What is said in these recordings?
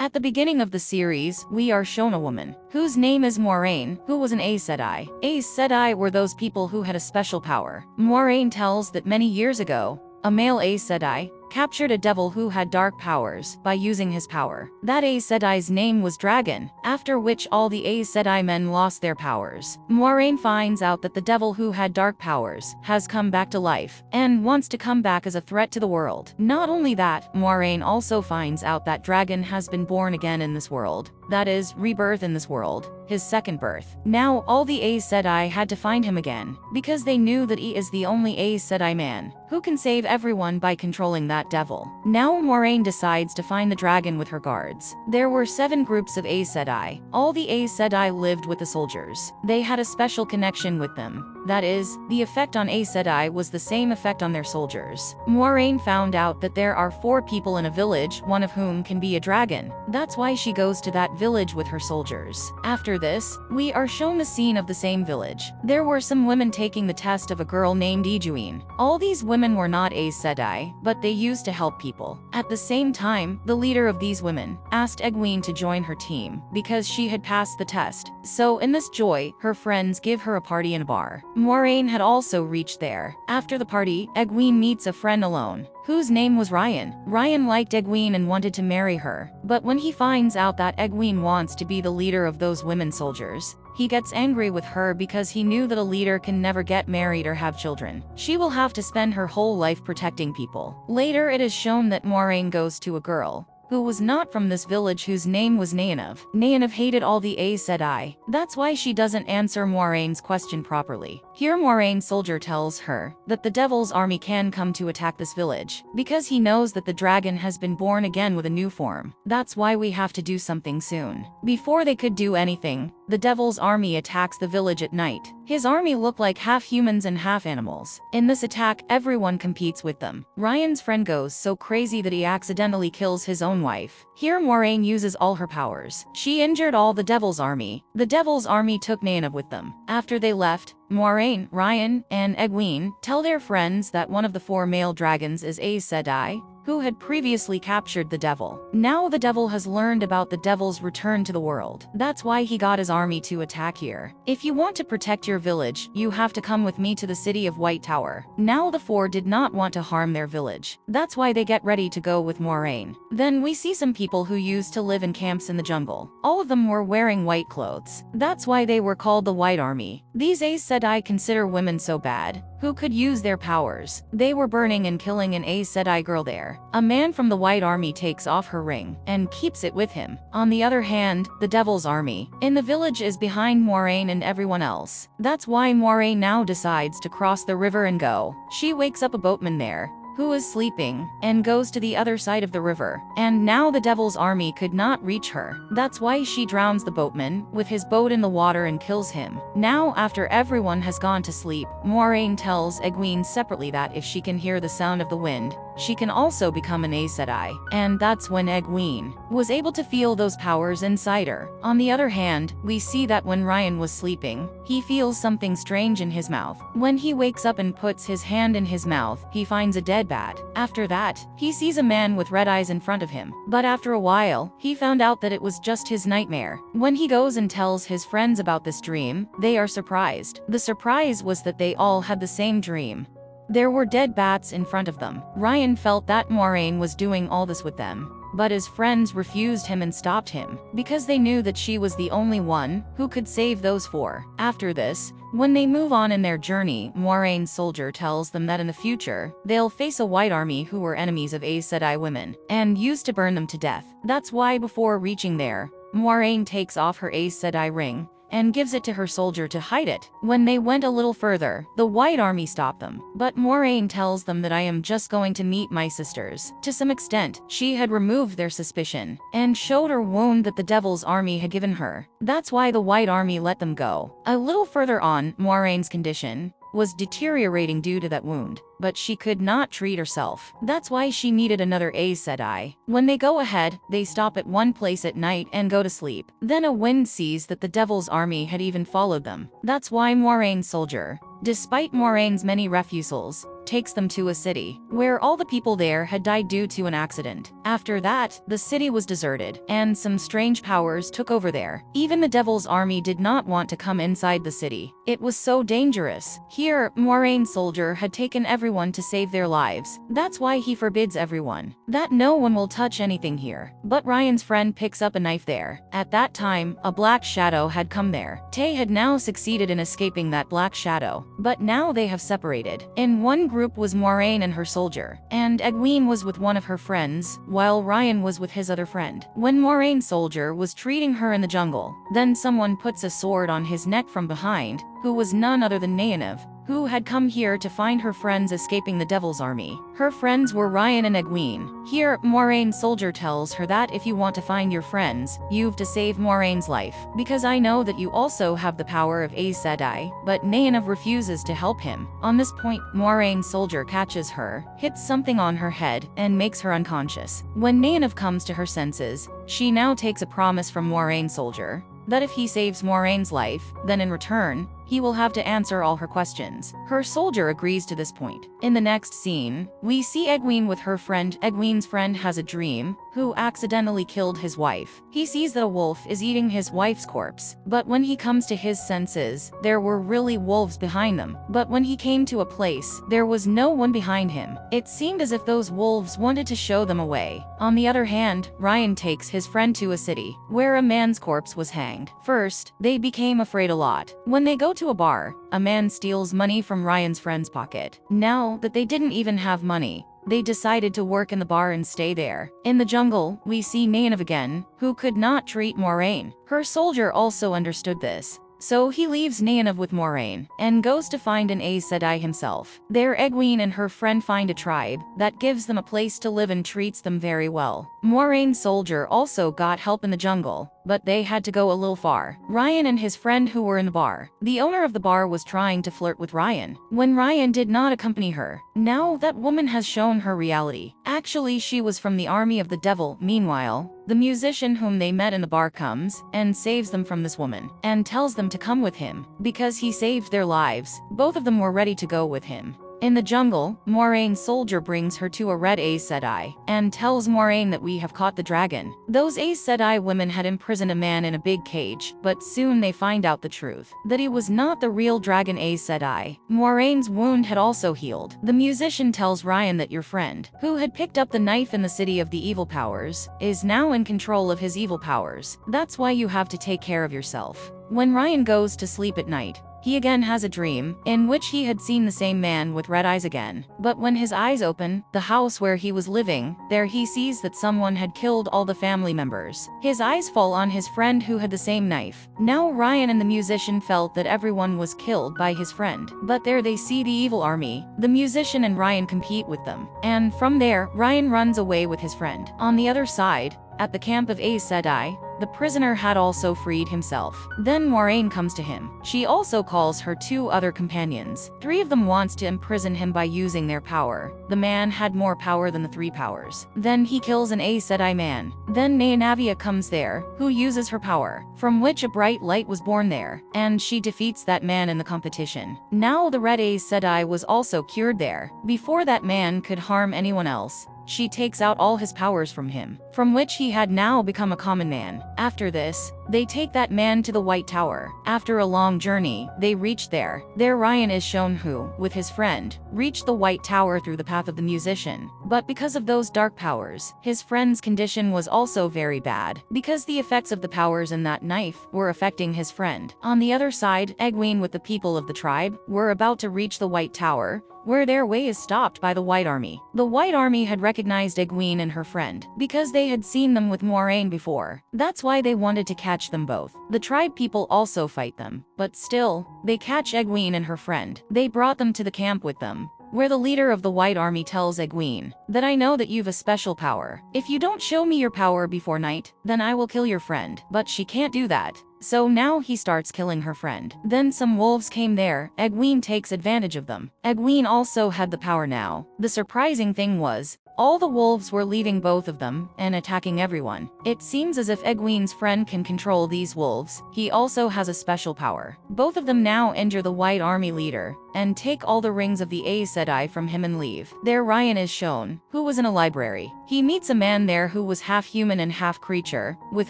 At the beginning of the series, we are shown a woman, whose name is Moiraine, who was an Aes Sedai. Aes Sedai were those people who had a special power. Moiraine tells that many years ago, a male Aes Sedai captured a devil who had dark powers by using his power. That Aes Sedai's name was Dragon, after which all the Aes Sedai men lost their powers. Moiraine finds out that the devil who had dark powers has come back to life and wants to come back as a threat to the world. Not only that, Moiraine also finds out that Dragon has been born again in this world. That is, rebirth in this world, his second birth. Now all the Aes Sedai had to find him again, because they knew that he is the only Aes Sedai man who can save everyone by controlling that devil. Now Moiraine decides to find the dragon with her guards. There were 7 groups of Aes Sedai. All the Aes Sedai lived with the soldiers. They had a special connection with them. That is, the effect on Aes Sedai was the same effect on their soldiers. Moiraine found out that there are 4 people in a village, one of whom can be a dragon. That's why she goes to that village with her soldiers. After this, we are shown the scene of the same village. There were some women taking the test of a girl named Egwene. All these women were not Aes Sedai, but they used to help people. At the same time, the leader of these women asked Egwene to join her team because she had passed the test. So in this joy, her friends give her a party in a bar. Moiraine had also reached there. After the party, Egwene meets a friend alone, whose name was Ryan. Ryan liked Egwene and wanted to marry her, but when he finds out that Egwene wants to be the leader of those women soldiers, he gets angry with her because he knew that a leader can never get married or have children. She will have to spend her whole life protecting people. Later it is shown that Moiraine goes to a girl who was not from this village, whose name was Nynaeve. Nynaeve hated all the Aes Sedai. That's why she doesn't answer Moiraine's question properly. Here Moiraine's soldier tells her that the devil's army can come to attack this village, because he knows that the dragon has been born again with a new form. That's why we have to do something soon. Before they could do anything, the devil's army attacks the village at night. His army look like half humans and half animals. In this attack, everyone competes with them. Ryan's friend goes so crazy that he accidentally kills his own wife. Here Moiraine uses all her powers. She injured all the devil's army. The devil's army took Nynaeve with them. After they left, Moiraine, Ryan, and Egwene tell their friends that one of the 4 male dragons is Aes Sedai, who had previously captured the devil. Now the devil has learned about the devil's return to the world. That's why he got his army to attack here. If you want to protect your village, you have to come with me to the city of White Tower. Now the 4 did not want to harm their village. That's why they get ready to go with Moiraine. Then we see some people who used to live in camps in the jungle. All of them were wearing white clothes. That's why they were called the White Army. These Aes Sedai consider women so bad, who could use their powers. They were burning and killing an Aes Sedai girl there. A man from the White Army takes off her ring and keeps it with him. On the other hand, the devil's army in the village is behind Moiraine and everyone else. That's why Moiraine now decides to cross the river and go. She wakes up a boatman there, who is sleeping, and goes to the other side of the river. And now the devil's army could not reach her. That's why she drowns the boatman with his boat in the water and kills him. Now, after everyone has gone to sleep, Moiraine tells Egwene separately that if she can hear the sound of the wind, she can also become an Aes Sedai. And that's when Egwene was able to feel those powers inside her. On the other hand, we see that when Ryan was sleeping, he feels something strange in his mouth. When he wakes up and puts his hand in his mouth, he finds a dead bat. After that, he sees a man with red eyes in front of him. But after a while, he found out that it was just his nightmare. When he goes and tells his friends about this dream, they are surprised. The surprise was that they all had the same dream. There were dead bats in front of them. Ryan felt that Moiraine was doing all this with them, but his friends refused him and stopped him, because they knew that she was the only one who could save those 4. After this, when they move on in their journey, Moiraine's soldier tells them that in the future, they'll face a White Army who were enemies of Aes Sedai women, and used to burn them to death. That's why before reaching there, Moiraine takes off her Aes Sedai ring and gives it to her soldier to hide it. When they went a little further, the White Army stopped them. But Moiraine tells them that I am just going to meet my sisters. To some extent, she had removed their suspicion and showed her wound that the devil's army had given her. That's why the White Army let them go. A little further on, Moiraine's condition was deteriorating due to that wound. but she could not treat herself. That's why she needed another Aes Sedai. When they go ahead, they stop at one place at night and go to sleep. Then a wind sees that the devil's army had even followed them. That's why Moraine's soldier, despite Moraine's many refusals, takes them to a city, where all the people there had died due to an accident. After that, the city was deserted, and some strange powers took over there. Even the devil's army did not want to come inside the city. It was so dangerous. Here, Moraine's soldier had taken everyone to save their lives. That's why he forbids everyone, that no one will touch anything here. But Ryan's friend picks up a knife there. At that time, a black shadow had come there. Tay had now succeeded in escaping that black shadow, but now they have separated. In one group was Moraine and her soldier, and Egwene was with one of her friends, while Ryan was with his other friend. When Moraine's soldier was treating her in the jungle, then someone puts a sword on his neck from behind, who was none other than Nynaeve, who had come here to find her friends escaping the devil's army. Her friends were Ryan and Egwene. Here, Moraine's soldier tells her that if you want to find your friends, you've to save Moraine's life, because I know that you also have the power of Aes Sedai, but Nynaeve refuses to help him. On this point, Moraine's soldier catches her, hits something on her head, and makes her unconscious. When Nynaeve comes to her senses, she now takes a promise from Moraine's soldier, that if he saves Moraine's life, then in return, he will have to answer all her questions. Her soldier agrees to this point. In the next scene, we see Egwene with her friend. Egwene's friend has a dream, who accidentally killed his wife. He sees that a wolf is eating his wife's corpse, but when he comes to his senses, there were really wolves behind them. But when he came to a place, there was no one behind him. It seemed as if those wolves wanted to show them away. On the other hand, Ryan takes his friend to a city, where a man's corpse was hanged. First, they became afraid a lot. When they go to a bar, a man steals money from Ryan's friend's pocket. Now that they didn't even have money, they decided to work in the bar and stay there. In the jungle, we see Nynaeve again, who could not treat Moraine. Her soldier also understood this, so he leaves Nynaeve with Moraine and goes to find an Aes Sedai himself. There, Egwene and her friend find a tribe that gives them a place to live and treats them very well. Moraine's soldier also got help in the jungle, but they had to go a little far. Ryan and his friend who were in the bar. The owner of the bar was trying to flirt with Ryan, when Ryan did not accompany her. Now that woman has shown her reality. Actually, she was from the army of the devil. Meanwhile, the musician whom they met in the bar comes and saves them from this woman, and tells them to come with him, because he saved their lives. Both of them were ready to go with him. In the jungle, Moraine's soldier brings her to a red Aes Sedai, and tells Moraine that we have caught the dragon. Those Aes Sedai women had imprisoned a man in a big cage, but soon they find out the truth, that he was not the real dragon Aes Sedai. Moraine's wound had also healed. The musician tells Ryan that your friend, who had picked up the knife in the city of the evil powers, is now in control of his evil powers. That's why you have to take care of yourself. When Ryan goes to sleep at night, he again has a dream, in which he had seen the same man with red eyes again. But when his eyes open, the house where he was living, there he sees that someone had killed all the family members. His eyes fall on his friend who had the same knife. Now Ryan and the musician felt that everyone was killed by his friend. But there they see the evil army. The musician and Ryan compete with them. And from there, Ryan runs away with his friend. On the other side, at the camp of Aes Sedai, the prisoner had also freed himself. Then Moraine comes to him. She also calls her two other companions. Three of them wants to imprison him by using their power. The man had more power than the three powers. Then he kills an Aes Sedai man. Then Nynaeve comes there, who uses her power, from which a bright light was born there, and she defeats that man in the competition. Now the red Aes Sedai was also cured there. Before that man could harm anyone else, she takes out all his powers from him, from which he had now become a common man. After this, they take that man to the White Tower. After a long journey, they reach there. There Ryan is shown who, with his friend, reached the White Tower through the path of the musician. But because of those dark powers, his friend's condition was also very bad, because the effects of the powers in that knife were affecting his friend. On the other side, Egwene with the people of the tribe were about to reach the White Tower, where their way is stopped by the White Army. The White Army had recognized Egwene and her friend, because they had seen them with Moraine before. That's why they wanted to catch them both. The tribe people also fight them, but still, they catch Egwene and her friend. They brought them to the camp with them, where the leader of the White Army tells Egwene that I know that you've a special power. If you don't show me your power before night, then I will kill your friend. But she can't do that, so now he starts killing her friend. Then some wolves came there. Egwene takes advantage of them. Egwene also had the power now. The surprising thing was, all the wolves were leaving both of them and attacking everyone. It seems as if Egwene's friend can control these wolves. He also has a special power. Both of them now injure the White Army leader and take all the rings of the Aes Sedai from him and leave. There Ryan is shown, who was in a library. He meets a man there who was half human and half creature, with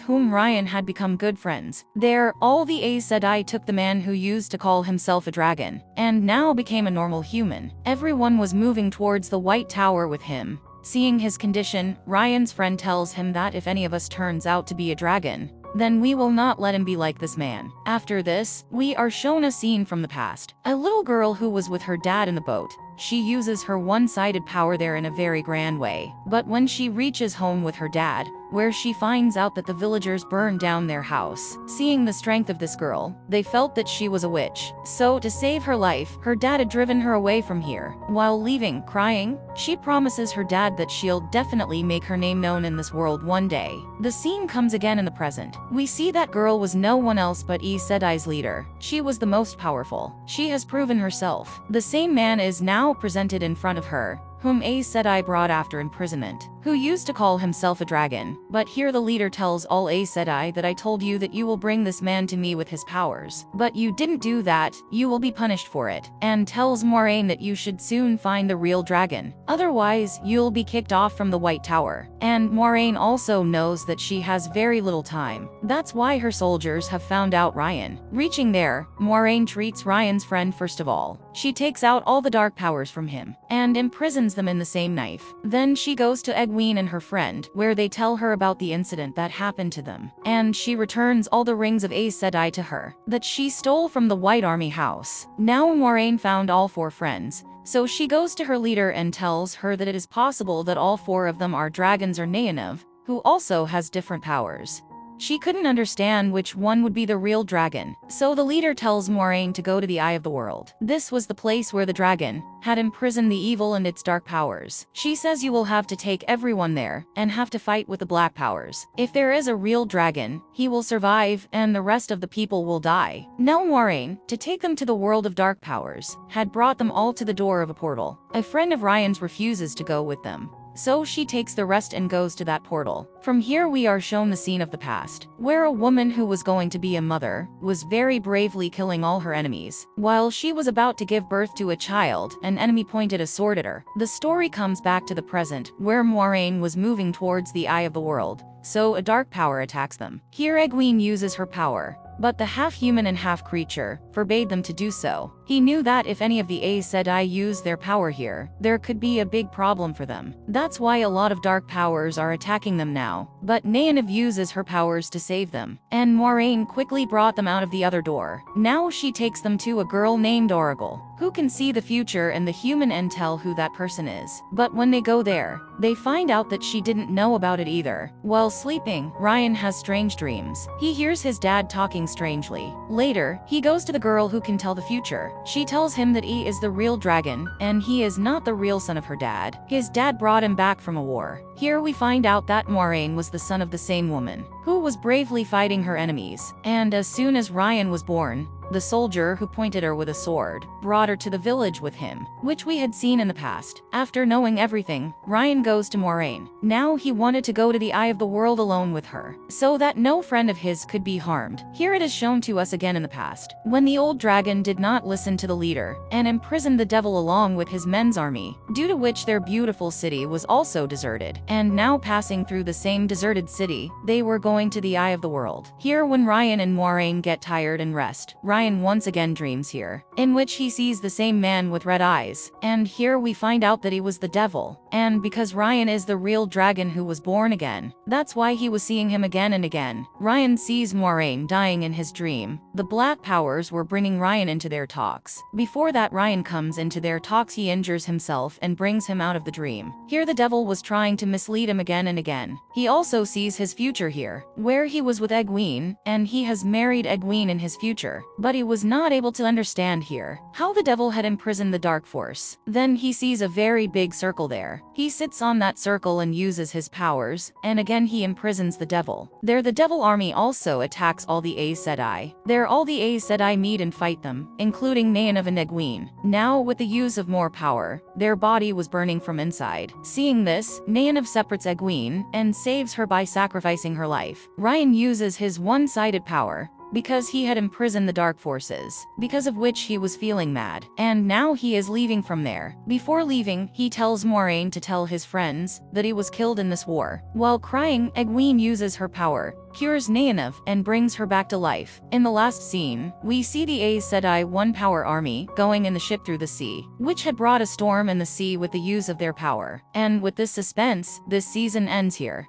whom Ryan had become good friends. There, all the Aes Sedai took the man who used to call himself a dragon, and now became a normal human. Everyone was moving towards the White Tower with him. Seeing his condition, Ryan's friend tells him that if any of us turns out to be a dragon, then we will not let him be like this man. After this, we are shown a scene from the past. A little girl who was with her dad in the boat. She uses her one-sided power there in a very grand way. But when she reaches home with her dad, where she finds out that the villagers burned down their house. Seeing the strength of this girl, they felt that she was a witch. So to save her life, her dad had driven her away from here. While leaving, crying, she promises her dad that she'll definitely make her name known in this world one day. The scene comes again in the present. We see that girl was no one else but Aes Sedai's leader. She was the most powerful. She has proven herself. The same man is now presented in front of her, whom Aes Sedai brought after imprisonment, who used to call himself a dragon. But here the leader tells all Aes Sedai that I told you that you will bring this man to me with his powers. But you didn't do that, you will be punished for it. And tells Moiraine that you should soon find the real dragon. Otherwise, you'll be kicked off from the White Tower. And Moiraine also knows that she has very little time. That's why her soldiers have found out Ryan. Reaching there, Moiraine treats Ryan's friend first of all. She takes out all the dark powers from him, and imprisons them in the same knife. Then she goes to Egwene and her friend, where they tell her about the incident that happened to them. And she returns all the rings of Aes Sedai to her, that she stole from the White Army house. Now Moiraine found all 4 friends, so she goes to her leader and tells her that it is possible that all 4 of them are dragons or Neanov, who also has different powers. She couldn't understand which one would be the real dragon, so the leader tells Moiraine to go to the Eye of the World. This was the place where the dragon had imprisoned the evil and its dark powers. She says you will have to take everyone there, and have to fight with the black powers. If there is a real dragon, he will survive, and the rest of the people will die. Now Moiraine, to take them to the world of dark powers, had brought them all to the door of a portal. A friend of Ryan's refuses to go with them, so she takes the rest and goes to that portal. From here we are shown the scene of the past, where a woman who was going to be a mother was very bravely killing all her enemies. While she was about to give birth to a child, an enemy pointed a sword at her. The story comes back to the present, where Moiraine was moving towards the Eye of the World, so a dark power attacks them. Here Egwene uses her power, but the half-human and half-creature forbade them to do so. He knew that if any of the Aes Sedai used their power here, there could be a big problem for them. That's why a lot of dark powers are attacking them now. But Neanov uses her powers to save them, and Moiraine quickly brought them out of the other door. Now she takes them to a girl named Oracle, who can see the future and the human and tell who that person is. But when they go there, they find out that she didn't know about it either. While sleeping, Ryan has strange dreams. He hears his dad talking strangely. Later, he goes to the girl who can tell the future. She tells him that he is the real dragon, and he is not the real son of her dad. His dad brought him back from a war. Here we find out that Moiraine was the son of the same woman, who was bravely fighting her enemies. And as soon as Ryan was born, the soldier who pointed her with a sword brought her to the village with him, which we had seen in the past. After knowing everything, Ryan goes to Moiraine. Now he wanted to go to the Eye of the World alone with her, so that no friend of his could be harmed. Here it is shown to us again in the past, when the old dragon did not listen to the leader, and imprisoned the devil along with his men's army, due to which their beautiful city was also deserted. And now passing through the same deserted city, they were going to the Eye of the World. Here when Ryan and Moiraine get tired and rest, Ryan once again dreams here, in which he sees the same man with red eyes. And here we find out that he was the devil. And because Ryan is the real dragon who was born again, that's why he was seeing him again and again. Ryan sees Moiraine dying in his dream. The black powers were bringing Ryan into their talks. Before that Ryan comes into their talks, he injures himself and brings him out of the dream. Here the devil was trying to mislead him again and again. He also sees his future here, where he was with Egwene, and he has married Egwene in his future. But he was not able to understand here how the devil had imprisoned the dark force. Then he sees a very big circle there. He sits on that circle and uses his powers, and again he imprisons the devil. There the devil army also attacks all the Aes Sedai. There all the Aes Sedai meet and fight them, including Nynaeve and Egwene. Now with the use of more power, their body was burning from inside. Seeing this, Nynaeve separates Egwene and saves her by sacrificing her life. Ryan uses his one-sided power, because he had imprisoned the dark forces, because of which he was feeling mad. And now he is leaving from there. Before leaving, he tells Moiraine to tell his friends that he was killed in this war. While crying, Egwene uses her power, cures Nynaeve, and brings her back to life. In the last scene, we see the Aes Sedai one-power army going in the ship through the sea, which had brought a storm in the sea with the use of their power. And with this suspense, this season ends here.